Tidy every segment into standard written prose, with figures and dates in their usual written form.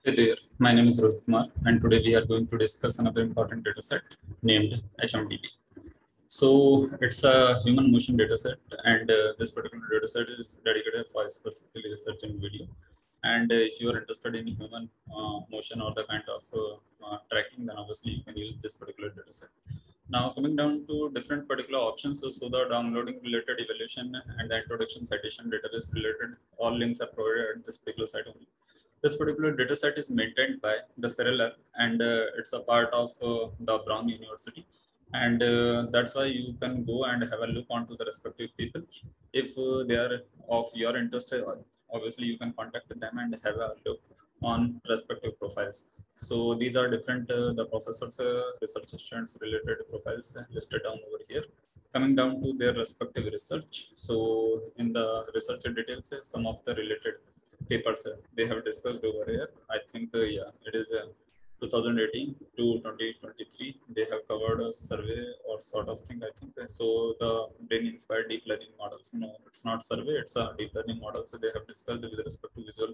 Hey there, my name is Rohit Kumar, and today we are going to discuss another important data set named HMDB. So it's a human motion data set, and this particular data set is dedicated for specifically research in video. And if you are interested in human motion or the kind of tracking, then obviously you can use this particular data set. Now coming down to different particular options, so the downloading related evaluation and the introduction citation database related, all links are provided at this particular site only. This particular data set is maintained by the Cerelar, and it's a part of the Brown University. And that's why you can go and have a look onto the respective people. If they are of your interest, obviously you can contact them and have a look on respective profiles. So these are different the professors, research students related profiles listed down over here. Coming down to their respective research. So in the research details, some of the related papers they have discussed over here. I think, yeah, it is 2018 to 2023. They have covered a survey or sort of thing, I think. So the brain inspired deep learning models, no, it's not survey, it's a deep learning model. So they have discussed with respect to visual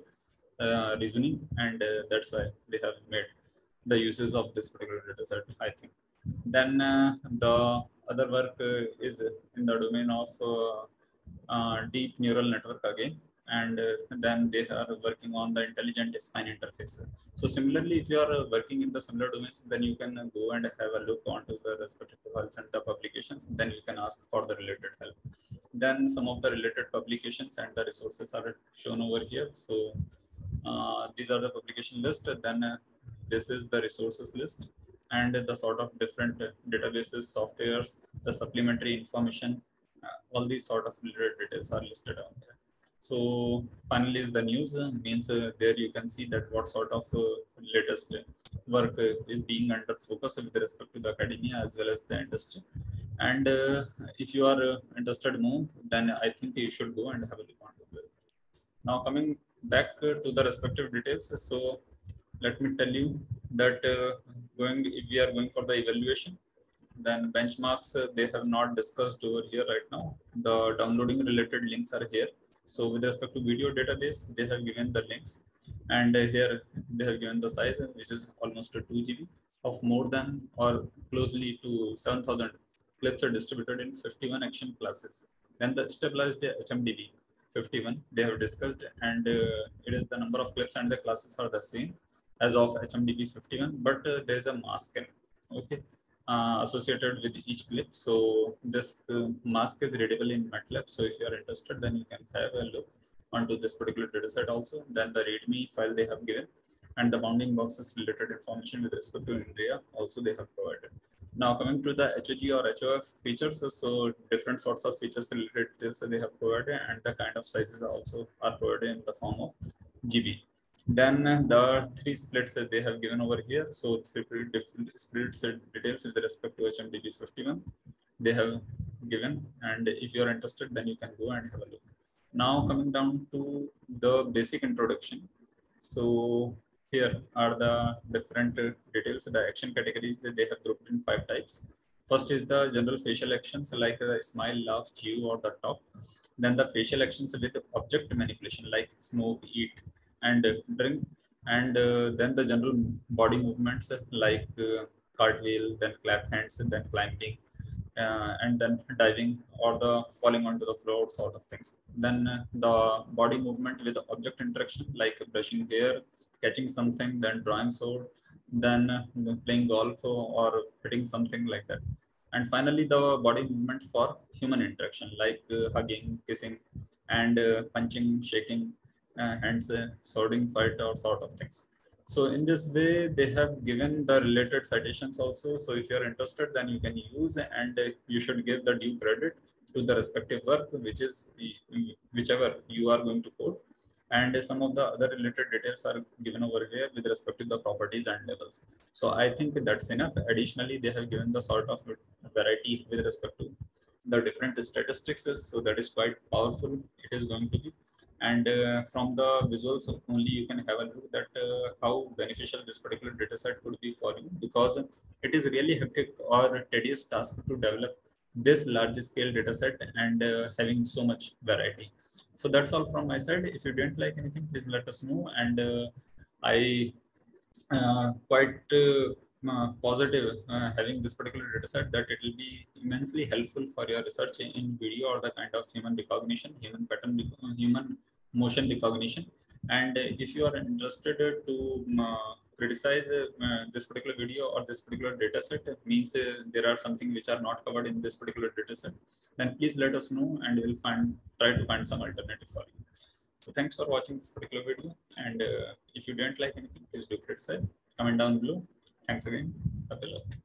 reasoning, and that's why they have made the uses of this particular data set, I think. Then the other work is in the domain of deep neural network again, and then they are working on the intelligent spine interface. So similarly, if you are working in the similar domains, then you can go and have a look onto the respective profiles and the publications, then you can ask for the related help. Then some of the related publications and the resources are shown over here. So these are the publication list. Then this is the resources list, and the sort of different databases, softwares, the supplementary information, all these sort of related details are listed on here. So finally is the news, means there you can see that what sort of latest work is being under focus with respect to the academia as well as the industry. And if you are interested more, then I think you should go and have a look on it. Now coming back to the respective details. So let me tell you that if we are going for the evaluation, then benchmarks they have not discussed over here right now. The downloading related links are here. So with respect to video database, they have given the links, and here they have given the size, which is almost 2 GB of more than or closely to 7,000 clips are distributed in 51 action classes. Then the stabilized HMDB 51 they have discussed, and it is the number of clips and the classes are the same as of HMDB 51, but there is a mask in, okay, associated with each clip. So this mask is readable in MATLAB. So if you are interested, then you can have a look onto this particular dataset also. Then the README file they have given, and the bounding boxes related information with respect to India also they have provided. Now coming to the HOG or HOF features, so different sorts of features related details they have provided, and the kind of sizes also are provided in the form of GB. Then the three splits that they have given over here. So three different splits details with respect to HMDB 51 they have given, and if you are interested, then you can go and have a look. Now coming down to the basic introduction. So here are the different details. The action categories that they have grouped in 5 types. First is the general facial actions like smile, laugh, chew, or the talk. Then the facial actions with object manipulation like smoke, eat, and drink. And then the general body movements like cartwheel, then clap hands, and then climbing, and then diving or the falling onto the floor sort of things. Then the body movement with the object interaction like brushing hair, catching something, then drawing sword, then playing golf or hitting something like that. And finally, the body movement for human interaction like hugging, kissing, and punching, shaking hands, swording fight or sort of things. So in this way, they have given the related citations also. So if you're interested, then you can use, and you should give the due credit to the respective work, which is whichever you are going to code. And some of the other related details are given over here with respect to the properties and levels. So I think that's enough. Additionally, they have given the sort of variety with respect to the different statistics. So that is quite powerful. It is going to be. And from the visuals only you can have a look that how beneficial this particular data set could be for you, because it is really hectic or tedious task to develop this large scale data set and having so much variety. So that's all from my side. If you didn't like anything, please let us know, and I quite positive having this particular data set, that it will be immensely helpful for your research in video or the kind of human recognition, human pattern, human motion recognition. And if you are interested to criticize this particular video or this particular data set, means there are something which are not covered in this particular data set, then please let us know and we'll try to find some alternative for you. So thanks for watching this particular video, and if you didn't like anything, please do criticize, comment down below. Thanks again. Have a good luck.